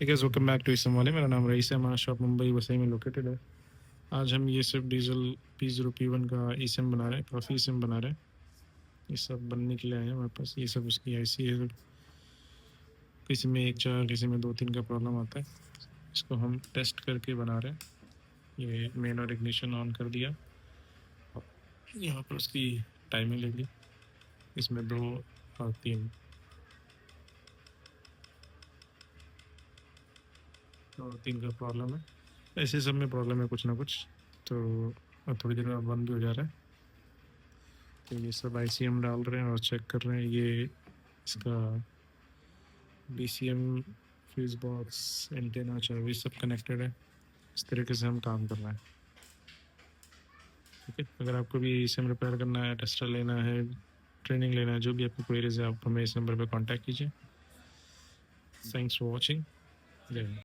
Hey guys, welcome back to इसम वाले। मेरा नाम रईस है। हमारा शॉप मुंबई वसई में लोकेटेड है। आज हम ये सिर्फ डीजल P0P1 का eSIM बना रहे हैं, काफ़ी eSIM बना रहे हैं। ये सब बनने के लिए आए हैं हमारे पास। ये सब उसकी IC है। किसी में 1-4, किसी में 2-3 का प्रॉब्लम आता है। इसको हम टेस्ट करके बना रहे हैं। ये मेन और इग्निशन ऑन कर दिया। यहाँ पर उसकी टाइमिंग लगी। इसमें 2 और 3 और 3 का प्रॉब्लम है। ऐसे सब में प्रॉब्लम है कुछ ना कुछ। तो अब थोड़ी देर में बंद भी हो जा रहा है। तो ये सब IC हम डाल रहे हैं और चेक कर रहे हैं। ये इसका BCM, फ्यूज बॉक्स, एंटेना, चाबी सब कनेक्टेड है। इस तरीके से हम काम कर रहे हैं। ठीक है, अगर आपको भी सिम रिपेयर करना है, टेस्टर लेना है, ट्रेनिंग लेना है, जो भी आपकी क्वेरीज है, आप हमें इस नंबर पर कांटेक्ट कीजिए। Thanks for watching. जय हिंद।